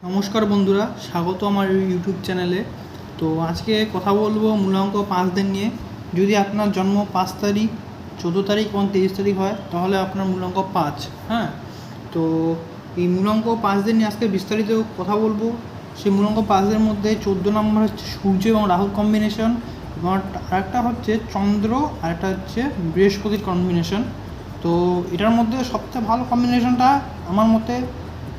নমস্কার বন্ধুরা, স্বাগত আমার ইউটিউব চ্যানেলে। তো আজকে কথা বলবো মূলাঙ্ক 5দের নিয়ে। যদি আপনার জন্ম 5 তারিখ, 14 তারিখ এবং 23 তারিখ হয় তাহলে আপনার মূলাঙ্ক 5। হ্যাঁ, তো এই মূলাঙ্ক 5দের নিয়ে আজকে বিস্তারিত কথা বলবো। সেই মূলাঙ্ক 5দের মধ্যে 14 নম্বর হচ্ছে সূর্য এবং রাহুর কম্বিনেশন, এবং আরেকটা হচ্ছে চন্দ্র, আরেকটা হচ্ছে বৃহস্পতির কম্বিনেশন। তো এটার মধ্যে সবচেয়ে ভালো কম্বিনেশনটা আমার মতে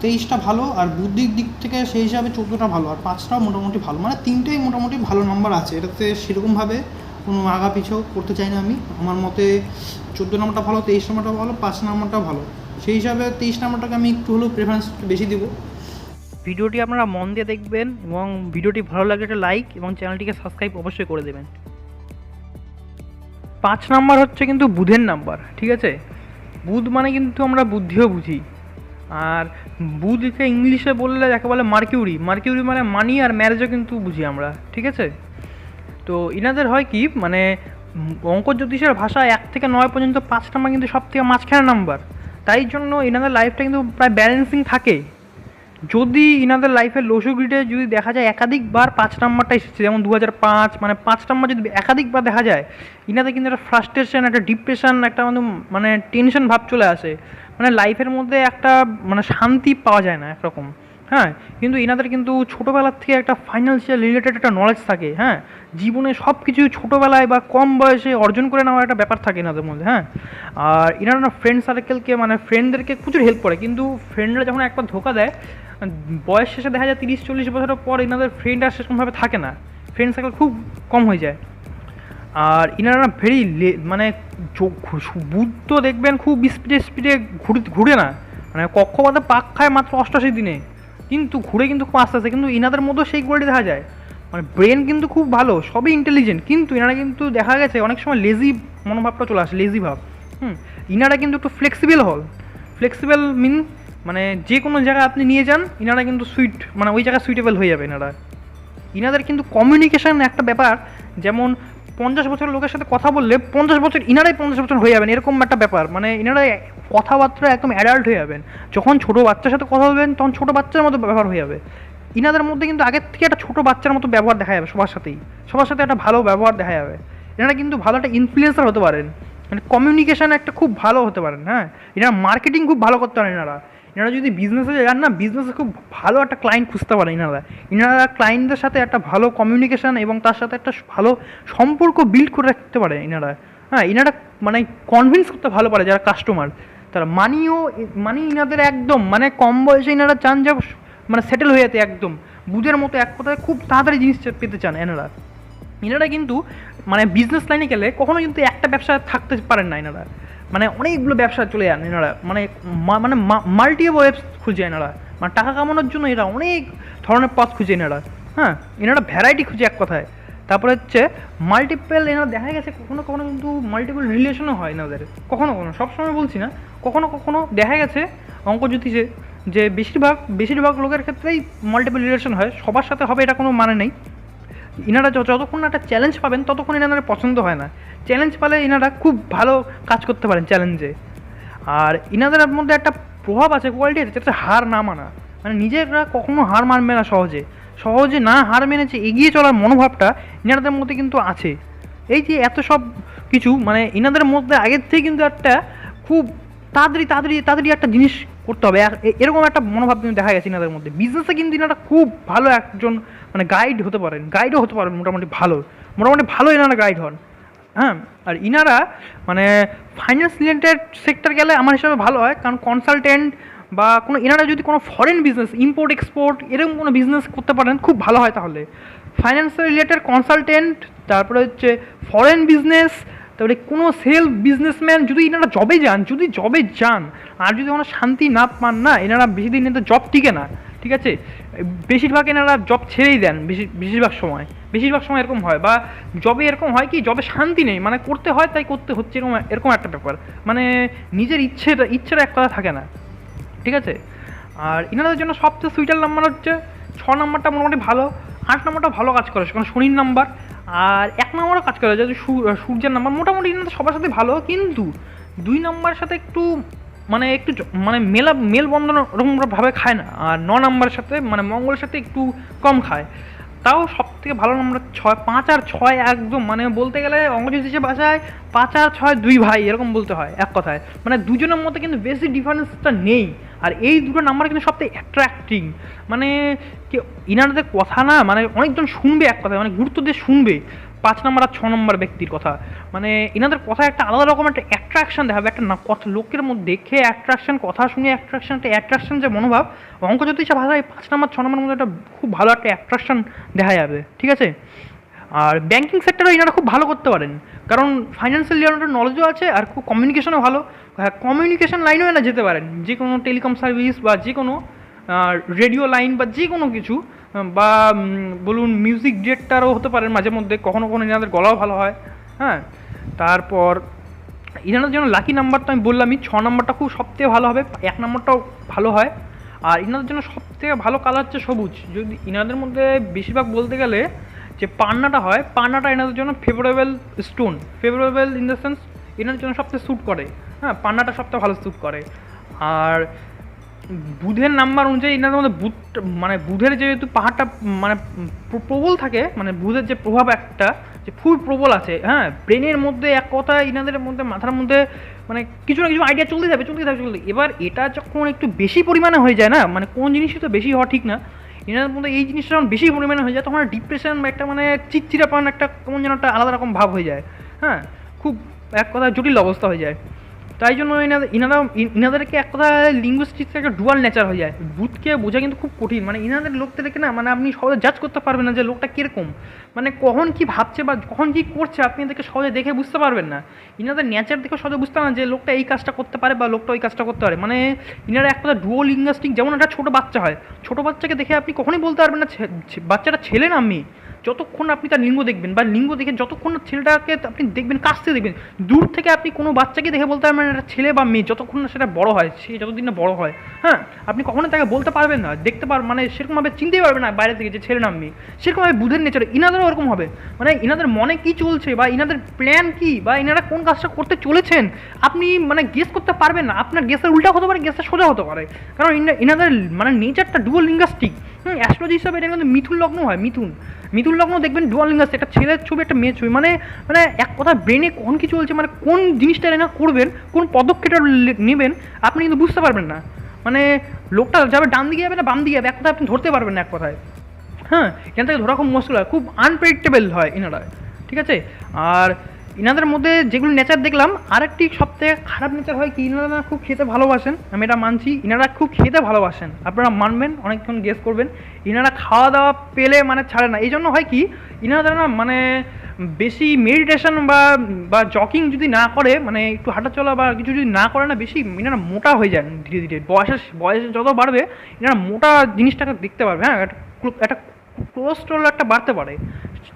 23টা ভালো, আর বুদ্ধির দিক থেকে সেই হিসাবে 14টা ভালো, আর 5টাও মোটামুটি ভালো, মানে 3টেই মোটামুটি ভালো নাম্বার আছে। এটাতে সেরকমভাবে কোনো আগা পিছাও করতে চাই না আমি। আমার মতে 14 নম্বরটা ভালো, 23 নম্বরটা ভালো, 5 নম্বরটা ভালো। সেই হিসাবে 23 নম্বরটাকে আমি একটু হলেও প্রেফারেন্স বেশি দেবো। ভিডিওটি আপনারা মন দিয়ে দেখবেন এবং ভিডিওটি ভালো লাগলে একটা লাইক এবং চ্যানেলটিকে সাবস্ক্রাইব অবশ্যই করে দেবেন। 5 নাম্বার হচ্ছে কিন্তু বুধের নাম্বার, ঠিক আছে। বুধ মানে কিন্তু আমরা বুদ্ধিও বুঝি, আর বুধকে ইংলিশে বললে যাকে বলে মার্কিউরি। মার্কিউরি মানে মানি আর ম্যারেজও কিন্তু বুঝি আমরা, ঠিক আছে। তো ইনাদের হয় কি, মানে অঙ্ক জ্যোতিষের ভাষায় 1 থেকে 9 পর্যন্ত 5 নাম্বার কিন্তু সব থেকে মাঝখানে নাম্বার। তাই জন্য ইনাদের লাইফটা কিন্তু প্রায় ব্যালেন্সিং থাকে। যদি ইনাদের লাইফের লসু গ্রিডে যদি দেখা যায় একাধিকবার 5 নাম্বারটা এসেছে, যেমন 2005, মানে 5 নাম্বার যদি একাধিকবার দেখা যায়, ইনাদের কিন্তু একটা ফ্রাস্ট্রেশন, একটা ডিপ্রেশন, একটা মানে টেনশন ভাব চলে আসে। মানে লাইফের মধ্যে একটা মানে শান্তি পাওয়া যায় না একরকম। হ্যাঁ, কিন্তু ইনাদের কিন্তু ছোটোবেলার থেকে একটা ফাইন্যান্সিয়াল রিলেটেড একটা নলেজ থাকে। হ্যাঁ, জীবনে সব কিছু ছোটোবেলায় বা কম বয়সে অর্জন করে নেওয়ার একটা ব্যাপার থাকে এনাদের মধ্যে। হ্যাঁ, আর ইনারা ফ্রেন্ড সার্কেলকে, মানে ফ্রেন্ডদেরকে প্রচুর হেল্প করে, কিন্তু ফ্রেন্ডরা যখন একবার ধোকা দেয়, বয়স শেষে দেখা যায় 30-40 বছরের পর এনাদের ফ্রেন্ড আর সেরকমভাবে থাকে না, ফ্রেন্ড সার্কেল খুব কম হয়ে যায়। আর ইনারা ভেরি মানে বুদ্ধ দেখবেন খুব স্পিডে স্পিডে ঘুরে না, মানে কক্ষপথে পাক খায় মাত্র 88 দিনে, কিন্তু ঘুরে কিন্তু খুব আস্তে আস্তে। কিন্তু ইনাদের মধ্যেও সেই কোয়ালিটি দেখা যায়, মানে ব্রেন কিন্তু খুব ভালো, সবই ইন্টেলিজেন্ট, কিন্তু ইনারা কিন্তু দেখা গেছে অনেক সময় লেজি মনোভাবটা চলে আসে, লেজি ভাব। ইনারা কিন্তু একটু ফ্লেক্সিবল হল। ফ্লেক্সিবল মিন মানে যে কোনো জায়গায় আপনি নিয়ে যান, ইনারা কিন্তু মানে ওই জায়গায় সুইটেবল হয়ে যাবে ইনারা। ইনাদের কিন্তু কমিউনিকেশন একটা ব্যাপার, যেমন 50 বছরের লোকের সাথে কথা বললে 50 বছর ইনারাই 50 বছর হয়ে যাবেন, এরকম একটা ব্যাপার। মানে ইনারা কথাবার্তা একদম অ্যাডাল্ট হয়ে যাবেন। যখন ছোটো বাচ্চার সাথে কথা বলবেন তখন ছোটো বাচ্চার মতো ব্যবহার হয়ে যাবে। ইনাদের মধ্যে কিন্তু আগের থেকে একটা ছোটো বাচ্চার মতো ব্যবহার দেখা যাবে, সবার সাথে একটা ভালো ব্যবহার দেখা যাবে। এনারা কিন্তু ভালো একটা ইনফ্লুয়েন্সার হতে পারেন, মানে কমিউনিকেশান একটা খুব ভালো হতে পারেন। হ্যাঁ, এনারা মার্কেটিং খুব ভালো করতে পারেন। এনারা যদি বিজনেসে যান না, বিজনেসে খুব ভালো একটা ক্লায়েন্ট খুঁজতে পারেন। এনারা ক্লায়েন্টদের সাথে একটা ভালো কমিউনিকেশান এবং তার সাথে একটা ভালো সম্পর্ক বিল্ড করে রাখতে পারে এনারা। হ্যাঁ, এনারা মানে কনভিন্স করতে ভালো পারে যারা কাস্টমার, তারা মানি ইনাদের একদম, মানে কম বয়সে ইনারা চান যে মানে সেটেল হয়ে যেতে, একদম বুধের মতো এক কথায় খুব তাড়াতাড়ি জিনিস পেতে চান এনারা কিন্তু মানে বিজনেস লাইনে গেলে কখনো কিন্তু একটা ব্যবসা থাকতে পারেন না এনারা, মানে অনেকগুলো ব্যবসা চলে যান এনারা, মানে মানে মাল্টিপল ওয়েবস খুঁজে এনারা, মানে টাকা কামানোর জন্য এরা অনেক ধরনের পথ খুঁজে এনারা। হ্যাঁ, এনারা ভ্যারাইটি খুঁজে এক কথায়। তারপরে হচ্ছে মাল্টিপল, এনারা দেখা গেছে কখনো কখনো কিন্তু মাল্টিপল রিলেশনও হয় এনাদের, কখনো কখনো, সবসময় বলছি না, কখনো কখনো দেখা গেছে অঙ্ক জ্যোতিষে যে বেশিরভাগ লোকের ক্ষেত্রেই মাল্টিপল রিলেশন হয়। সবার সাথে হবে এটা কোনো মানে নেই। ইনারা যতক্ষণ একটা চ্যালেঞ্জ পাবেন ততক্ষণ এনাদের পছন্দ হয় না। চ্যালেঞ্জ পেলে ইনারা খুব ভালো কাজ করতে পারেন চ্যালেঞ্জে। আর ইনাদের মধ্যে একটা প্রভাব আছে, কোয়ালিটি আছে, যেটা হার না মানা, মানে নিজেরা কখনো হার মানবে না, সহজে না হার মেনেছে এগিয়ে চলার মনোভাবটা ইনাদের মধ্যে কিন্তু আছে। এই যে এত সব কিছু, মানে ইনাদের মধ্যে আগের থেকে কিন্তু একটা খুব তাড়াতাড়ি একটা জিনিস করতে হবে, এরকম একটা মনোভাব কিন্তু দেখা গেছে ইনাদের মধ্যে। বিজনেসে কিন্তু ইনারা খুব ভালো একজন মানে গাইডও হতে পারেন, মোটামুটি ভালো ইনারা গাইড হন। হ্যাঁ, আর ইনারা মানে ফাইন্যান্স রিলেটেড সেক্টর গেলে আমার হিসাবে ভালো হয়, কারণ কনসালটেন্ট বা এনারা যদি কোনো ফরেন বিজনেস, ইম্পোর্ট এক্সপোর্ট এরকম কোনো বিজনেস করতে পারেন খুব ভালো হয়। তাহলে ফাইন্যান্সিয়াল রিলেটেড কনসালটেন্ট, তারপরে হচ্ছে ফরেন বিজনেস, তারপরে কোনো সেলফ বিজনেসম্যান, যদি এনারা জবে যান আর যদি কোনো শান্তি না পান না, এনারা বেশি দিন কিন্তু জব টিকে না, ঠিক আছে। বেশিরভাগ এনারা জব ছেড়েই দেন, বেশিরভাগ সময় এরকম হয়। বা জবে এরকম হয় কি, জবে শান্তি নেই, মানে করতে হয় তাই করতে হচ্ছে, এরকম একটা ব্যাপার, মানে নিজের ইচ্ছেটা এক কথা থাকে না, ঠিক আছে। আর ইনাদের জন্য সবচেয়ে সুইটার নাম্বার হচ্ছে 6 নাম্বারটা মোটামুটি ভালো, 8 নাম্বারটা ভালো কাজ করে, কারণ শনির নাম্বার, আর 1 নাম্বারও কাজ করে, যদি সূর্যের নাম্বার। মোটামুটি ইনাদের সবার সাথে ভালো, কিন্তু 2 নাম্বারের সাথে একটু মানে একটু মানে মেলবন্ধন ওরকমভাবে খায় না, আর 9 নাম্বারের সাথে মানে মঙ্গলের সাথে একটু কম খায়। তাও সব থেকে ভালো নাম্বার 6, 5 আর 6 একদম মানে বলতে গেলে অঙ্কজ্যোতিষের ভাষায় 5 আর 6 দুই ভাই এরকম বলতে হয় এক কথায়। মানে দুজনের মধ্যে কিন্তু বেশি ডিফারেন্সটা নেই। আর এই দুটো নাম্বার কিন্তু সবথেকে অ্যাট্রাক্টিং, মানে কি ইনারদের কথা না মানে অনেকজন শুনবে এক কথায়, মানে গুরুত্ব দিয়ে শুনবে 5 নম্বর আর 6 নম্বর ব্যক্তির কথা। মানে এনাদের কথা একটা আলাদা রকম একটা অ্যাট্রাকশন দেখাবে, একটা কথা লোকের মধ্যে দেখে অ্যাট্রাকশন, কথা শুনে অ্যাট্রাকশন, একটা অ্যাট্রাকশন যে মনোভাব অঙ্কজ্যোতিষ ভাষায় 5 নম্বর 6 নম্বরের মধ্যে একটা খুব ভালো একটা অ্যাট্রাকশন দেখা যাবে, ঠিক আছে। আর ব্যাঙ্কিং সেক্টরে এনারা খুব ভালো করতে পারেন, কারণ ফাইন্যান্সিয়াল রিলেটেড নলেজও আছে আর খুব কমিউনিকেশনও ভালো। হ্যাঁ, কমিউনিকেশন লাইনেও এরা যেতে পারেন, যে কোনো টেলিকম সার্ভিস বা যে কোনো রেডিও লাইন বা যে কোনো কিছু, বা বলুন মিউজিক ডিরেক্টরও হতে পারেন মাঝে মধ্যে, কখনো কখনো এনাদের গলাও ভালো হয়। হ্যাঁ, তারপর এনাদের জন্য লাকি নাম্বার তো আমি বললামই, 6 নম্বরটা খুব সবথেকে ভালো হবে, 1 নম্বরটাও ভালো হয়। আর এনাদের জন্য সবথেকে ভালো কালার হচ্ছে সবুজ। যদি এনাদের মধ্যে বেশিরভাগ বলতে গেলে যে পান্নাটা হয়, পান্নাটা এনাদের জন্য favourable stone, favourable in the sense এনাদের জন্য সবথেকে স্যুট করে। হ্যাঁ, পান্নাটা সবথেকে ভালো স্যুট করে। আর বুধের নাম্বার অনুযায়ী এনাদের মধ্যে বুধ মানে বুধের যেহেতু পাহাড়টা মানে প্রবল থাকে, মানে বুধের যে প্রভাব একটা যে ফুল প্রবল আছে। হ্যাঁ, ব্রেনের মধ্যে এক কথা এনাদের মধ্যে মাথার মধ্যে মানে কিছু না কিছু আইডিয়া চলতে যাবে। এবার এটা যখন একটু বেশি পরিমাণে হয়ে যায় না, মানে কোন জিনিসই তো বেশি হওয়া ঠিক না, এনাদের মধ্যে এই জিনিসটা যখন বেশি পরিমাণে হয়ে যায় তখন ডিপ্রেশন বা একটা মানে চিড়চিড়াপন একটা কেমন যেন একটা আলাদা রকম ভাব হয়ে যায়। হ্যাঁ, খুব এক কথা জটিল অবস্থা হয়ে যায়। তাই জন্য ইনাদেরকে এক কথা লিঙ্গুইস্টিক্স একটা ডুয়াল নেচার হয়ে যায়। বুথকে বোঝা কিন্তু খুব কঠিন, মানে ইনাদের লোকটা দেখে না মানে আপনি সহজে জাজ করতে পারবেন না যে লোকটা কীরকম, মানে কখন কি ভাবছে বা কখন কি করছে আপনি এদেরকে সহজে দেখে বুঝতে পারবেন না। ইনাদের নেচার দেখে সহজে বুঝতে পারেন যে লোকটা এই কাজটা করতে পারে বা লোকটা ওই কাজটা করতে পারে। মানে ইনারা এক কথা ডুয়াল লিঙ্গুইস্টিক, যেমন একটা ছোটো বাচ্চা হয়, ছোটো বাচ্চাকে দেখে আপনি কখনই বলতে পারবেন না বাচ্চাটা ছেলে না মেয়ে, যতক্ষণ আপনি তার লিঙ্গ দেখবেন বা লিঙ্গ দেখে যতক্ষণ না ছেলেটাকে আপনি দেখবেন, কাছ থেকে দেখবেন, দূর থেকে আপনি কোনো বাচ্চাকে দেখে বলতে পারবেন এটা ছেলে বা মেয়ে যতক্ষণ না সেটা বড় হয়, সে যতদিন না বড় হয়। হ্যাঁ, আপনি কখনো তাকে বলতে পারবেন না, দেখতে মানে সেরকমভাবে চিনতেই পারবেন না বাইরে থেকে যে ছেলে না মেয়ে। সেরকমভাবে বুধের নেচারে ইনাদেরও ওরকম হবে, মানে ইনাদের মনে কী চলছে বা ইনাদের প্ল্যান কী বা ইনারা কোন কাজটা করতে চলেছেন আপনি মানে গেস করতে পারবেন না। আপনার গেসের উল্টা হতে পারে, গেসের সোজা হতে পারে, কারণ ইনাদের মানে নেচারটা ডুয়াল লিঙ্গুইস্টিক। অ্যাস্ট্রোলজি হিসাবে এটা কিন্তু মিথুন লগ্ন হয়, মিথুন লগ্ন দেখবেন ডুয়াল লিঙ্গুইস্টিক, একটা ছেলের ছবি একটা মেয়ের ছবি, মানে মানে এক কথা ব্রেনে কখন কী চলছে, মানে কোন জিনিসটা এনে করবেন, কোন পদক্ষেপটা নেবেন আপনি কিন্তু বুঝতে পারবেন না। মানে লোকটা যাবে ডান দিকে যাবে না বাম দিকে যাবে এক কথা আপনি ধরতে পারবেন না এক কথায়। হ্যাঁ, এখান থেকে ধরা খুব মুশকিল হয়, খুব আনপ্রেডিক্টেবল হয় এনারা, ঠিক আছে। আর ইনাদের মধ্যে যেগুলো নেচার দেখলাম, আরেকটি সবথেকে খারাপ নেচার হয় কি, ইনারা খুব খেতে ভালোবাসেন, আমি এটা মানছি, ইনারা খুব খেতে ভালোবাসেন, আপনারা মানবেন, অনেকক্ষণ গেস করবেন। ইনারা খাওয়া দাওয়া পেলে মানে ছাড়ে না, এই জন্য হয় কি ইনারা না মানে বেশি মেডিটেশন বা জকিং যদি না করে, মানে একটু হাঁটাচলা বা কিছু যদি না করে না, বেশি ইনারা মোটা হয়ে যান ধীরে ধীরে, বয়স যত বাড়বে ইনারা মোটা জিনিসটাকে দেখতে পারবে। হ্যাঁ, একটা কোলেস্ট্রল একটা বাড়তে পারে,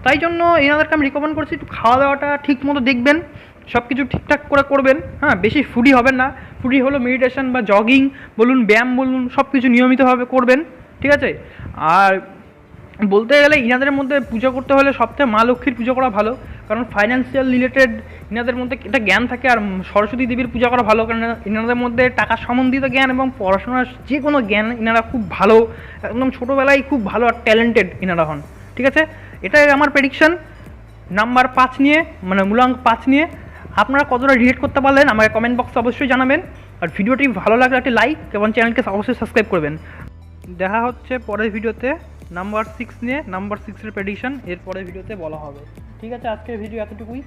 তাই জন্য এনাদেরকে আমি রিকমেন্ড করছি একটু খাওয়া দাওয়াটা ঠিক মতো দেখবেন, সব কিছু ঠিকঠাক করে করবেন। হ্যাঁ, বেশি ফুডি হবেন না, ফুডি হলো মেডিটেশন বা জগিং বলুন, ব্যায়াম বলুন, সব কিছু নিয়মিতভাবে করবেন, ঠিক আছে। আর বলতে গেলে ইনাদের মধ্যে পুজো করতে হলে সবথেকে মা লক্ষ্মীর পুজো করা ভালো, কারণ ফাইন্যান্সিয়াল রিলেটেড ইনাদের মধ্যে একটা জ্ঞান থাকে। আর সরস্বতী দেবীর পূজা করা ভালো, কারণ ইনাদের মধ্যে টাকা সম্বন্ধিত জ্ঞান এবং পড়াশোনার যে কোনো জ্ঞান ইনারা খুব ভালো, একদম ছোটোবেলায় খুব ভালো আর ট্যালেন্টেড ইনারা হন, ঠিক আছে। এটাই আমার প্রেডিকশন নাম্বার 5 নিয়ে, মানে মূলাঙ্ক 5 নিয়ে। আপনারা কতটা রিলেট করতে পারলেন আমাকে কমেন্ট বক্সে অবশ্যই জানাবেন। আর ভিডিওটি ভালো লাগলে একটি লাইক এবং চ্যানেলকে অবশ্যই সাবস্ক্রাইব করবেন। দেখা হচ্ছে পরের ভিডিওতে নাম্বার 6 নিয়ে, নাম্বার 6 এর প্রেডিকশন এর পরের ভিডিওতে বলা হবে, ঠিক আছে। আজকের ভিডিও এতটুকুই।